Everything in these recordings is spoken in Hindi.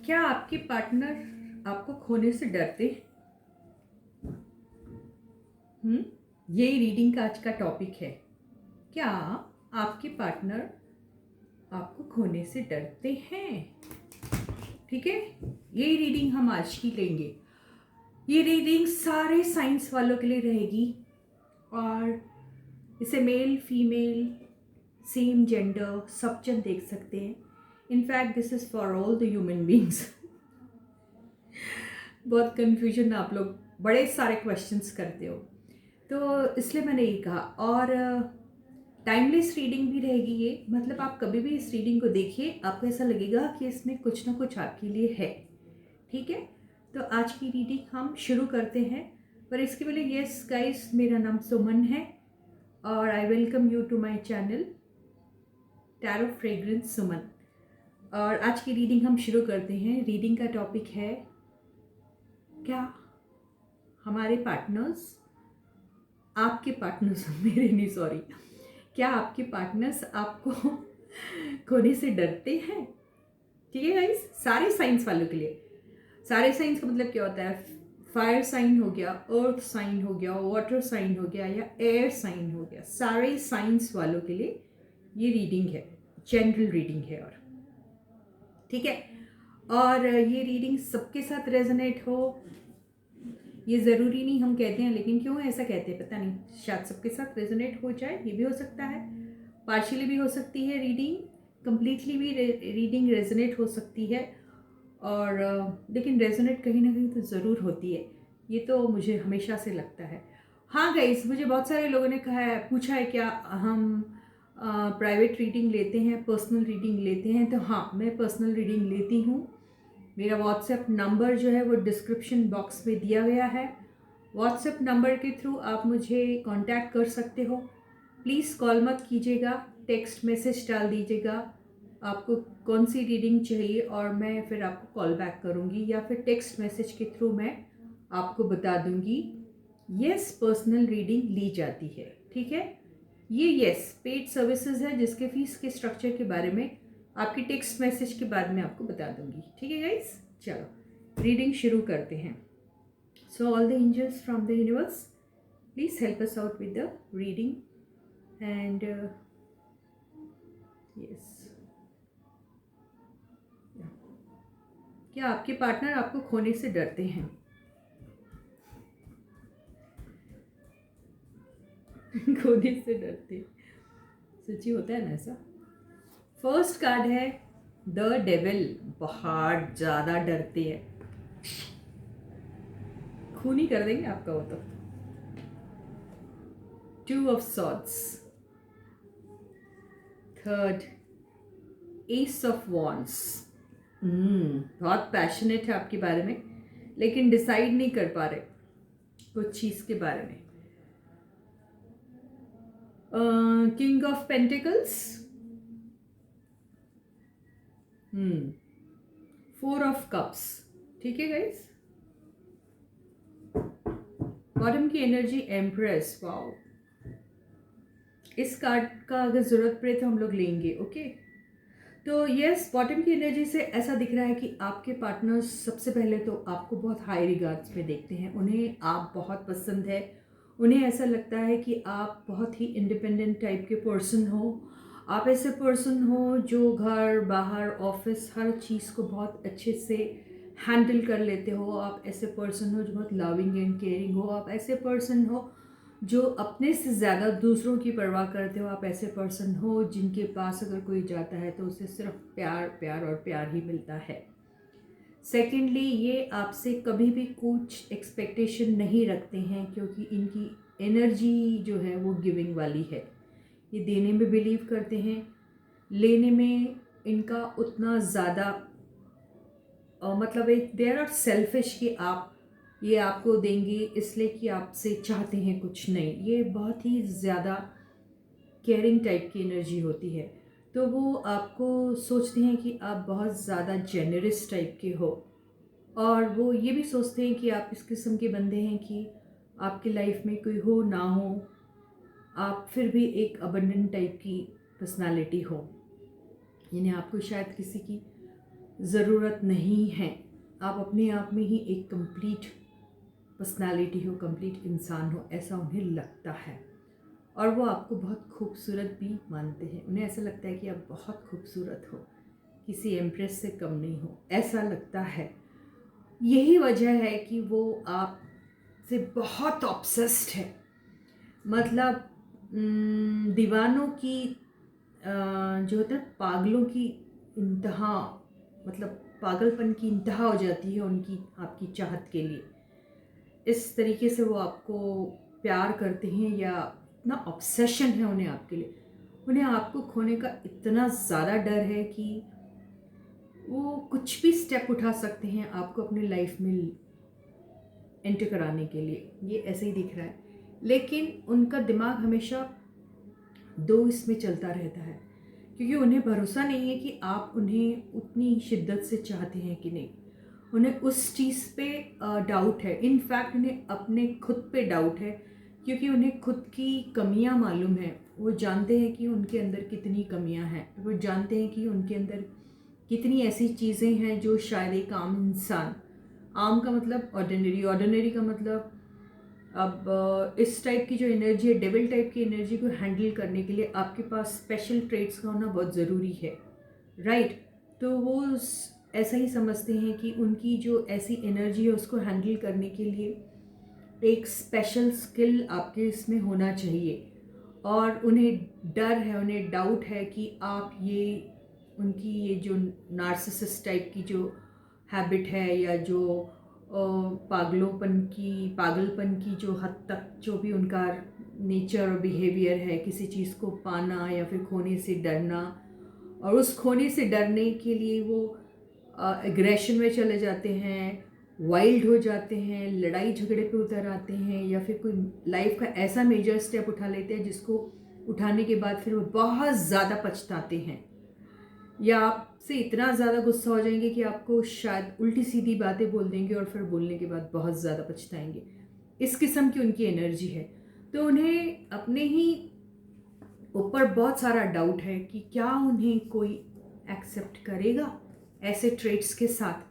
क्या आपके पार्टनर आपको खोने से डरते? यही रीडिंग का आज का टॉपिक है। क्या आपके पार्टनर आपको खोने से डरते हैं? ठीक है, यही रीडिंग हम आज की लेंगे। ये रीडिंग सारे साइंस वालों के लिए रहेगी और इसे मेल फीमेल सेम जेंडर सब जन देख सकते हैं। In fact this is for all the human beings. बहुत कन्फ्यूजन, आप लोग बड़े सारे क्वेश्चंस करते हो, तो इसलिए मैंने ये कहा। और टाइमलेस रीडिंग भी रहेगी ये, मतलब आप कभी भी इस रीडिंग को देखिए, आपको ऐसा लगेगा कि इसमें कुछ ना कुछ आपके लिए है। ठीक है, तो आज की रीडिंग हम शुरू करते हैं। पर इसके पहले, यस गाइस, मेरा नाम सुमन है और I welcome you to my channel tarot fragrance Suman. और आज की रीडिंग हम शुरू करते हैं। रीडिंग का टॉपिक है, क्या हमारे पार्टनर्स, आपके पार्टनर्स मेरे नहीं, सॉरी, क्या आपके पार्टनर्स आपको खोने से डरते हैं? ठीक है गाइस, सारे साइंस वालों के लिए। सारे साइंस का मतलब क्या होता है? फायर साइन हो गया, अर्थ साइन हो गया, वाटर साइन हो गया या एयर साइन हो गया। सारे साइंस वालों के लिए ये रीडिंग है, जनरल रीडिंग है। और ठीक है, और ये रीडिंग सबके साथ रेजोनेट हो ये ज़रूरी नहीं, हम कहते हैं, लेकिन क्यों ऐसा कहते हैं पता नहीं, शायद सबके साथ रेजोनेट हो जाए, ये भी हो सकता है। पार्शियली भी हो सकती है रीडिंग, कंप्लीटली भी रीडिंग रेजोनेट हो सकती है। और लेकिन रेजोनेट कहीं ना कहीं तो ज़रूर होती है, ये तो मुझे हमेशा से लगता है। हाँ गाइस, मुझे बहुत सारे लोगों ने कहा है, पूछा है क्या हम प्राइवेट रीडिंग लेते हैं, पर्सनल रीडिंग लेते हैं? तो हाँ, मैं पर्सनल रीडिंग लेती हूँ। मेरा व्हाट्सएप नंबर जो है वो डिस्क्रिप्शन बॉक्स में दिया गया है। व्हाट्सएप नंबर के थ्रू आप मुझे कांटेक्ट कर सकते हो। प्लीज़ कॉल मत कीजिएगा, टेक्स्ट मैसेज डाल दीजिएगा आपको कौन सी रीडिंग चाहिए, और मैं फिर आपको कॉल बैक करूँगी, या फिर टेक्स्ट मैसेज के थ्रू मैं आपको बता दूँगी। यस, पर्सनल रीडिंग ली जाती है। ठीक है, ये यस पेड सर्विसेज है, जिसके फीस के स्ट्रक्चर के बारे में आपकी टेक्स्ट मैसेज के बाद में आपको बता दूंगी। ठीक है गाइस, चलो रीडिंग शुरू करते हैं। So all the angels from the universe, please help us out with the reading and yes. क्या आपके पार्टनर आपको खोने से डरते हैं? खोने से डरते, सच्ची होता है ना ऐसा। फर्स्ट कार्ड है द डेविल, बहुत ज़्यादा डरते हैं, खून ही कर देंगे आपका वो तो। Two of swords, third S of wands. बहुत पैशनेट है आपके बारे में, लेकिन डिसाइड नहीं कर पा रहे कुछ चीज़ के बारे में। King of pentacles, four of cups. ठीक है गाइस, बॉटम की एनर्जी एम्प्रेस। वाओ, इस कार्ड का अगर ज़रूरत पड़े तो हम लोग लेंगे। ओके, तो यस, बॉटम की एनर्जी से ऐसा दिख रहा है कि आपके पार्टनर्स सबसे पहले तो आपको बहुत हाई रिगार्ड्स में देखते हैं, उन्हें आप बहुत पसंद है। उन्हें ऐसा लगता है कि आप बहुत ही इंडिपेंडेंट टाइप के पर्सन हो। आप ऐसे पर्सन हो जो घर बाहर ऑफिस हर चीज़ को बहुत अच्छे से हैंडल कर लेते हो। आप ऐसे पर्सन हो जो बहुत लविंग एंड केयरिंग हो। आप ऐसे पर्सन हो जो अपने से ज़्यादा दूसरों की परवाह करते हो। आप ऐसे पर्सन हो जिनके पास अगर कोई जाता है तो उसे सिर्फ प्यार प्यार और प्यार ही मिलता है। सेकेंडली, ये आपसे कभी भी कुछ एक्सपेक्टेशन नहीं रखते हैं, क्योंकि इनकी एनर्जी जो है वो गिविंग वाली है। ये देने में बिलीव करते हैं, लेने में इनका उतना ज़्यादा मतलब एक दे आर नॉट सेल्फिश कि आप ये आपको देंगे इसलिए कि आपसे चाहते हैं कुछ, नहीं। ये बहुत ही ज़्यादा केयरिंग टाइप की एनर्जी होती है। तो वो आपको सोचते हैं कि आप बहुत ज़्यादा जेनरस टाइप के हो, और वो ये भी सोचते हैं कि आप इस किस्म के बंदे हैं कि आपकी लाइफ में कोई हो ना हो, आप फिर भी एक अबंडेंट टाइप की पर्सनालिटी हो। यानी आपको शायद किसी की ज़रूरत नहीं है। आप अपने आप में ही एक कंप्लीट पर्सनालिटी हो, कंप्लीट इंसान हो, ऐसा उन्हें लगता है। और वो आपको बहुत खूबसूरत भी मानते हैं। उन्हें ऐसा लगता है कि आप बहुत खूबसूरत हो, किसी एम्प्रेस से कम नहीं हो, ऐसा लगता है। यही वजह है कि वो आपसे बहुत ऑब्सेस्ड है। मतलब दीवानों की जो होता है पागलों की इंतहा, मतलब पागलपन की इंतहा हो जाती है उनकी आपकी चाहत के लिए। इस तरीके से वो आपको प्यार करते हैं, या इतना ऑब्सेशन है उन्हें आपके लिए। उन्हें आपको खोने का इतना ज़्यादा डर है कि वो कुछ भी स्टेप उठा सकते हैं आपको अपने लाइफ में एंटर कराने के लिए। ये ऐसे ही दिख रहा है, लेकिन उनका दिमाग हमेशा दो इसमें चलता रहता है, क्योंकि उन्हें भरोसा नहीं है कि आप उन्हें उतनी शिद्दत से चाहते हैं कि नहीं। उन्हें उस चीज़ पे डाउट है। इनफैक्ट उन्हें अपने खुद पे डाउट है, क्योंकि उन्हें खुद की कमियां मालूम है। वो जानते हैं कि उनके अंदर कितनी कमियां हैं। वो जानते हैं कि उनके अंदर कितनी ऐसी चीज़ें हैं जो शायद एक आम इंसान, आम का मतलब ऑर्डिनरी, ऑर्डिनरी का मतलब अब इस टाइप की जो एनर्जी है, डेविल टाइप की एनर्जी को हैंडल करने के लिए आपके पास स्पेशल ट्रेट्स का होना बहुत ज़रूरी है, राइट। तो वो ऐसा ही समझते हैं कि उनकी जो ऐसी एनर्जी है उसको हैंडल करने के लिए एक स्पेशल स्किल आपके इसमें होना चाहिए। और उन्हें डर है, उन्हें डाउट है कि आप ये उनकी ये जो नार्सिसिस्ट टाइप की जो हैबिट है, या जो पागलपन की जो हद तक जो भी उनका नेचर और बिहेवियर है, किसी चीज़ को पाना या फिर खोने से डरना, और उस खोने से डरने के लिए वो एग्रेशन में चले जाते हैं, वाइल्ड हो जाते हैं, लड़ाई झगड़े पे उतर आते हैं, या फिर कोई लाइफ का ऐसा मेजर स्टेप उठा लेते हैं जिसको उठाने के बाद फिर वो बहुत ज़्यादा पछताते हैं, या आपसे इतना ज़्यादा गुस्सा हो जाएंगे कि आपको शायद उल्टी सीधी बातें बोल देंगे और फिर बोलने के बाद बहुत ज़्यादा पछताएंगे। इस किस्म की उनकी एनर्जी है। तो उन्हें अपने ही ऊपर बहुत सारा डाउट है कि क्या उन्हें कोई एक्सेप्ट करेगा ऐसे ट्रेट्स के साथ।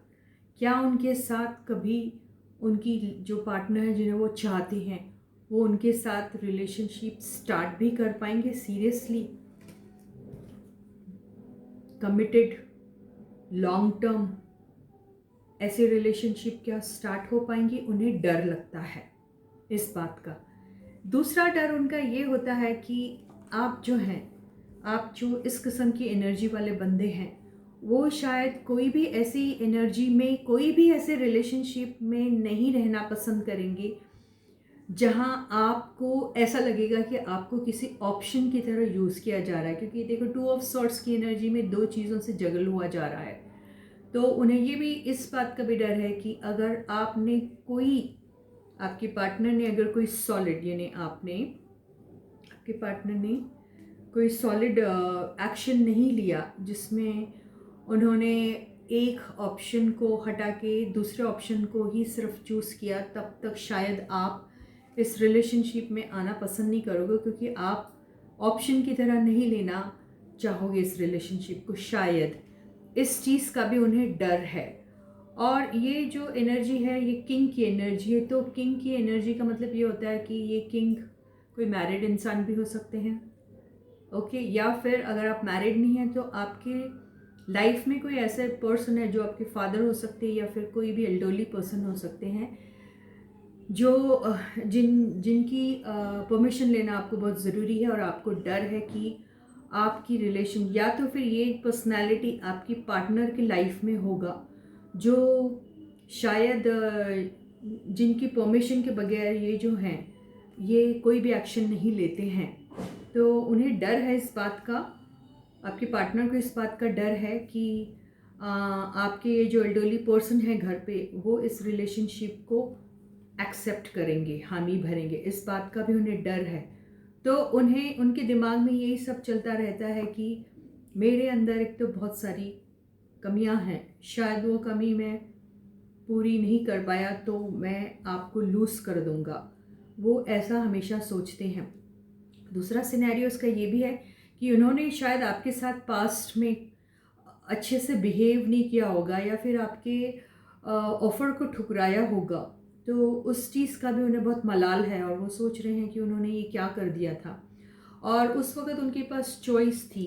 क्या उनके साथ कभी उनकी जो पार्टनर है जिन्हें वो चाहते हैं, वो उनके साथ रिलेशनशिप स्टार्ट भी कर पाएंगे, सीरियसली कमिटेड लॉन्ग टर्म ऐसे रिलेशनशिप क्या स्टार्ट हो पाएंगी। उन्हें डर लगता है इस बात का। दूसरा डर उनका ये होता है कि आप जो हैं, आप जो इस किस्म की एनर्जी वाले बंदे हैं, वो शायद कोई भी ऐसी एनर्जी में, कोई भी ऐसे रिलेशनशिप में नहीं रहना पसंद करेंगे जहां आपको ऐसा लगेगा कि आपको किसी ऑप्शन की तरह यूज़ किया जा रहा है। क्योंकि देखो, 2 ऑफ सॉर्ड्स की एनर्जी में दो चीज़ों से जगल हुआ जा रहा है। तो उन्हें ये भी इस बात का भी डर है कि अगर आपने कोई, आपके पार्टनर ने अगर कोई सॉलिड, यानी आपके पार्टनर ने कोई सॉलिड एक्शन नहीं लिया जिसमें उन्होंने एक ऑप्शन को हटा के दूसरे ऑप्शन को ही सिर्फ चूज़ किया, तब तक शायद आप इस रिलेशनशिप में आना पसंद नहीं करोगे, क्योंकि आप ऑप्शन की तरह नहीं लेना चाहोगे इस रिलेशनशिप को। शायद इस चीज़ का भी उन्हें डर है। और ये जो एनर्जी है, ये किंग की एनर्जी है। तो किंग की एनर्जी का मतलब ये होता है कि ये किंग कोई मैरिड इंसान भी हो सकते हैं, ओके, या फिर अगर आप मैरिड नहीं हैं तो आपके लाइफ में कोई ऐसे पर्सन है जो आपके फादर हो सकते हैं, या फिर कोई भी एल्डरली पर्सन हो सकते हैं जो जिनकी परमिशन लेना आपको बहुत ज़रूरी है। और आपको डर है कि आपकी रिलेशन, या तो फिर ये पर्सनैलिटी आपकी पार्टनर की लाइफ में होगा जो शायद जिनकी परमिशन के बगैर ये जो हैं, ये कोई भी एक्शन नहीं लेते हैं। तो उन्हें डर है इस बात का, आपके पार्टनर को इस बात का डर है कि आपके ये जो एल्डरली पर्सन है घर पे, वो इस रिलेशनशिप को एक्सेप्ट करेंगे, हामी भरेंगे, इस बात का भी उन्हें डर है। तो उन्हें, उनके दिमाग में यही सब चलता रहता है कि मेरे अंदर एक तो बहुत सारी कमियां हैं, शायद वो कमी मैं पूरी नहीं कर पाया तो मैं आपको लूज़ कर दूंगा। वो ऐसा हमेशा सोचते हैं। दूसरा सिनेरियो इसका ये भी है कि उन्होंने शायद आपके साथ पास्ट में अच्छे से बिहेव नहीं किया होगा या फिर आपके ऑफ़र को ठुकराया होगा, तो उस चीज़ का भी उन्हें बहुत मलाल है और वो सोच रहे हैं कि उन्होंने ये क्या कर दिया था। और उस वक़्त उनके पास चॉइस थी,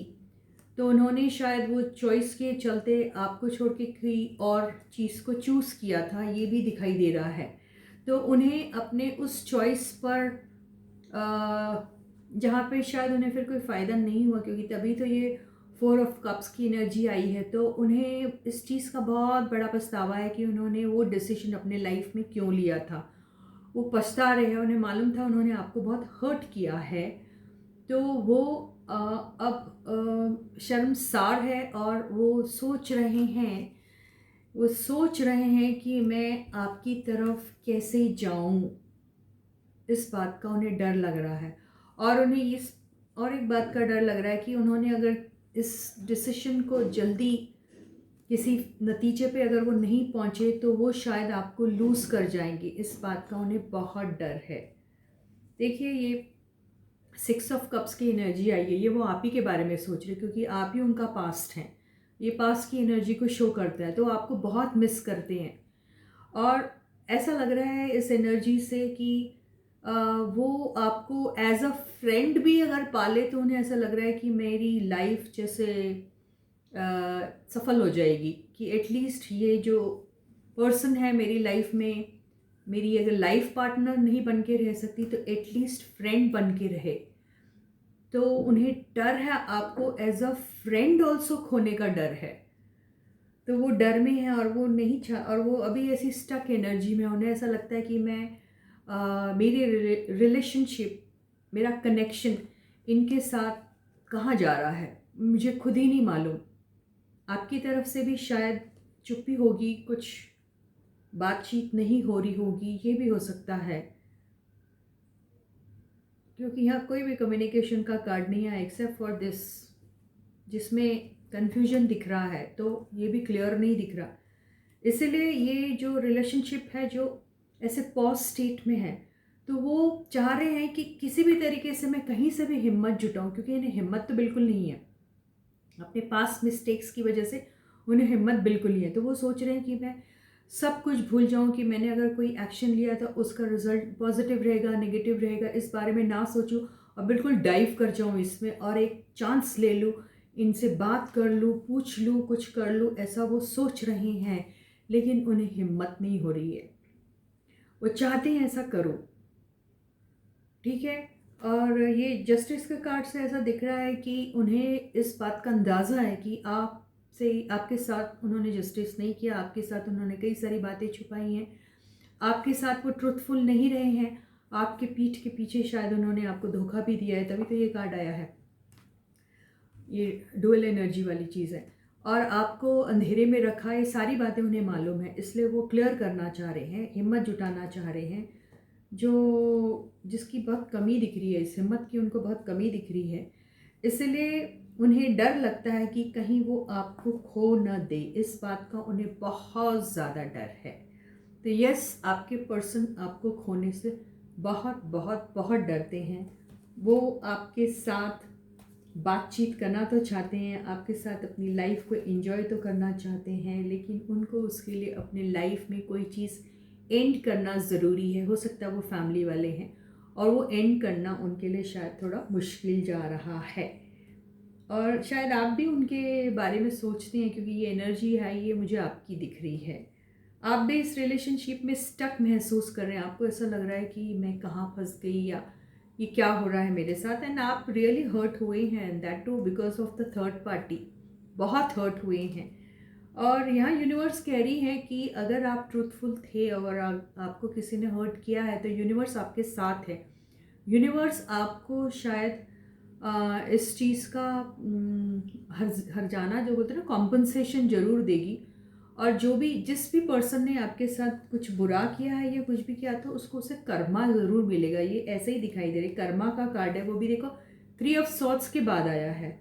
तो उन्होंने शायद वो चॉइस के चलते आपको छोड़ के कोई और चीज़ को चूज़ किया था, ये भी दिखाई दे रहा है। तो उन्हें अपने उस चॉइस पर जहाँ पे शायद उन्हें फिर कोई फ़ायदा नहीं हुआ, क्योंकि तभी तो ये 4 ऑफ कप्स की एनर्जी आई है। तो उन्हें इस चीज़ का बहुत बड़ा पछतावा है कि उन्होंने वो डिसीजन अपने लाइफ में क्यों लिया था। वो पछता रहे हैं, उन्हें मालूम था उन्होंने आपको बहुत हर्ट किया है। तो वो अब शर्मसार है और वो सोच रहे हैं कि मैं आपकी तरफ कैसे जाऊं। इस बात का उन्हें डर लग रहा है और उन्हें इस और एक बात का डर लग रहा है कि उन्होंने अगर इस डिसीजन को जल्दी किसी नतीजे पे अगर वो नहीं पहुंचे तो वो शायद आपको लूज़ कर जाएंगे। इस बात का उन्हें बहुत डर है। देखिए, ये 6 ऑफ कप्स की एनर्जी आई है, ये वो आप ही के बारे में सोच रहे, क्योंकि आप ही उनका पास्ट हैं। ये पास्ट की एनर्जी को शो करता है, तो आपको बहुत मिस करते हैं। और ऐसा लग रहा है इस एनर्जी से कि वो आपको एज अ फ्रेंड भी अगर पाले तो उन्हें ऐसा लग रहा है कि मेरी लाइफ जैसे सफल हो जाएगी, कि एटलीस्ट ये जो पर्सन है मेरी लाइफ में, मेरी अगर लाइफ पार्टनर नहीं बन के रह सकती तो एटलीस्ट फ्रेंड बन के रहे। तो उन्हें डर है आपको एज अ फ्रेंड ऑल्सो खोने का डर है। तो वो डर में है और वो नहीं चाह और वो अभी ऐसी स्टक एनर्जी में, उन्हें ऐसा लगता है कि मैं मेरी रिलेशनशिप, मेरा कनेक्शन इनके साथ कहाँ जा रहा है मुझे खुद ही नहीं मालूम। आपकी तरफ से भी शायद चुप्पी होगी, कुछ बातचीत नहीं हो रही होगी, ये भी हो सकता है, क्योंकि यहाँ कोई भी कम्युनिकेशन का कार्ड नहीं है एक्सेप्ट फॉर दिस, जिसमें कन्फ्यूजन दिख रहा है। तो ये भी क्लियर नहीं दिख रहा, इसीलिए ये जो रिलेशनशिप है जो ऐसे पॉज स्टेट में है, तो वो चाह रहे हैं कि किसी भी तरीके से मैं कहीं से भी हिम्मत जुटाऊं, क्योंकि इन्हें हिम्मत तो बिल्कुल नहीं है। अपने पास मिस्टेक्स की वजह से उन्हें हिम्मत बिल्कुल नहीं है। तो वो सोच रहे हैं कि मैं सब कुछ भूल जाऊं, कि मैंने अगर कोई एक्शन लिया तो उसका रिजल्ट पॉजिटिव रहेगा नेगेटिव रहेगा, इस बारे में ना सोचूं और बिल्कुल डाइव कर जाऊं इसमें और एक चांस ले लूं, इनसे बात कर लूं, पूछ लूं, कुछ कर लूं, ऐसा वो सोच रहे हैं। लेकिन उन्हें हिम्मत नहीं हो रही है, वो चाहते हैं ऐसा करो, ठीक है। और ये जस्टिस के कार्ड से ऐसा दिख रहा है कि उन्हें इस बात का अंदाज़ा है कि आपके साथ उन्होंने जस्टिस नहीं किया, आपके साथ उन्होंने कई सारी बातें छुपाई हैं, आपके साथ वो ट्रुथफुल नहीं रहे हैं, आपके पीठ के पीछे शायद उन्होंने आपको धोखा भी दिया है, तभी तो ये कार्ड आया है। ये डुअल एनर्जी वाली चीज़ है और आपको अंधेरे में रखा, ये सारी बातें उन्हें मालूम है, इसलिए वो क्लियर करना चाह रहे हैं, हिम्मत जुटाना चाह रहे हैं। जो जिसकी बहुत कमी दिख रही है, इस हिम्मत की उनको बहुत कमी दिख रही है, इसलिए उन्हें डर लगता है कि कहीं वो आपको खो न दे। इस बात का उन्हें बहुत ज़्यादा डर है। तो यस, आपके पर्सन आपको खोने से बहुत बहुत बहुत डरते हैं। वो आपके साथ बातचीत करना तो चाहते हैं, आपके साथ अपनी लाइफ को एंजॉय तो करना चाहते हैं, लेकिन उनको उसके लिए अपने लाइफ में कोई चीज़ एंड करना ज़रूरी है। हो सकता है वो फैमिली वाले हैं और वो एंड करना उनके लिए शायद थोड़ा मुश्किल जा रहा है। और शायद आप भी उनके बारे में सोचते हैं, क्योंकि ये एनर्जी है, ये मुझे आपकी दिख रही है। आप भी इस रिलेशनशिप में स्टक महसूस कर रहे हैं, आपको ऐसा लग रहा है कि मैं कहाँ फंस गई या ये क्या हो रहा है मेरे साथ, एंड आप रियली हर्ट हुए हैं, that too because of the third party, बहुत हर्ट हुए हैं। और यहाँ यूनिवर्स कह रही है कि अगर आप ट्रूथफुल थे और आपको किसी ने हर्ट किया है तो यूनिवर्स आपके साथ है। यूनिवर्स आपको शायद इस चीज़ का हर जाना जो बोलते हैं ना, कॉम्पनसेशन ज़रूर देगी। और जो भी जिस भी पर्सन ने आपके साथ कुछ बुरा किया है या कुछ भी किया तो उसको उसे कर्मा ज़रूर मिलेगा। ये ऐसे ही दिखाई दे रही, कर्मा का कार्ड है, वो भी देखो 3 ऑफ सॉर्ड्स के बाद आया है।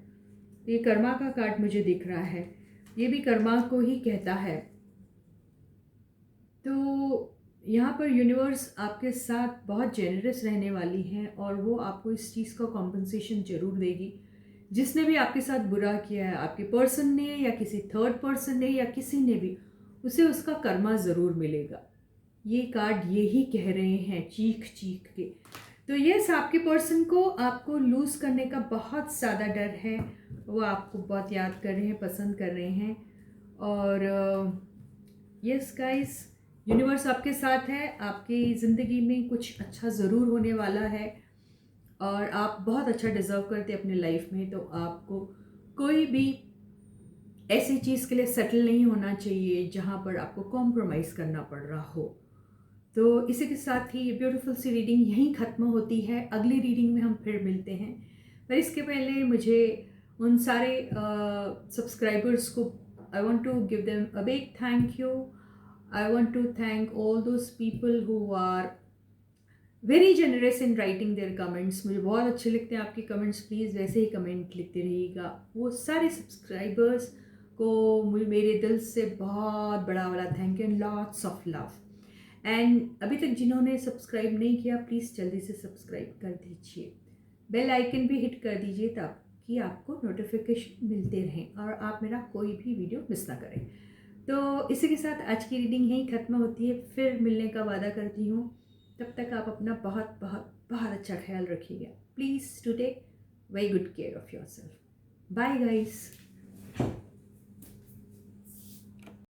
ये कर्मा का कार्ड मुझे दिख रहा है, ये भी कर्मा को ही कहता है। तो यहाँ पर यूनिवर्स आपके साथ बहुत जेनरस रहने वाली हैं और वो आपको इस चीज़ का कॉम्पनसेशन ज़रूर देगी। जिसने भी आपके साथ बुरा किया है, आपके पर्सन ने या किसी थर्ड पर्सन ने या किसी ने भी, उसे उसका कर्मा ज़रूर मिलेगा। ये कार्ड यही कह रहे हैं चीख चीख के। तो यस, आपके पर्सन को आपको लूज़ करने का बहुत ज़्यादा डर है। वो आपको बहुत याद कर रहे हैं, पसंद कर रहे हैं। और यस गाइस, यूनिवर्स आपके साथ है। आपकी ज़िंदगी में कुछ अच्छा ज़रूर होने वाला है और आप बहुत अच्छा डिज़र्व करते हैं अपने लाइफ में। तो आपको कोई भी ऐसी चीज़ के लिए सेटल नहीं होना चाहिए जहाँ पर आपको कॉम्प्रोमाइज़ करना पड़ रहा हो। तो इसी के साथ ही ये ब्यूटीफुल सी रीडिंग यहीं ख़त्म होती है। अगली रीडिंग में हम फिर मिलते हैं, पर इसके पहले मुझे उन सारे सब्सक्राइबर्स को I want to give them a big thank you. I want to thank all those people who are very generous in writing their comments. मुझे बहुत अच्छे लगते हैं आपके कमेंट्स। प्लीज़ वैसे ही कमेंट लिखते रहिएगा। वो सारे सब्सक्राइबर्स को मेरे दिल से बहुत बड़ा वाला thank you and lots of love. And अभी तक जिन्होंने सब्सक्राइब नहीं किया, प्लीज़ जल्दी से सब्सक्राइब कर दीजिए। बेल आइकन भी हिट कर दीजिए ताकि आपको नोटिफिकेशन मिलते रहें और आप मेरा कोई भी वीडियो मिस ना करें। तो इसी के साथ आज की रीडिंग यहीं ख़त्म होती है। फिर मिलने का वादा करती हूँ। तब तक आप अपना बहुत बहुत बहुत अच्छा ख्याल रखिएगा। Please to take very good care of your self. Bye guys.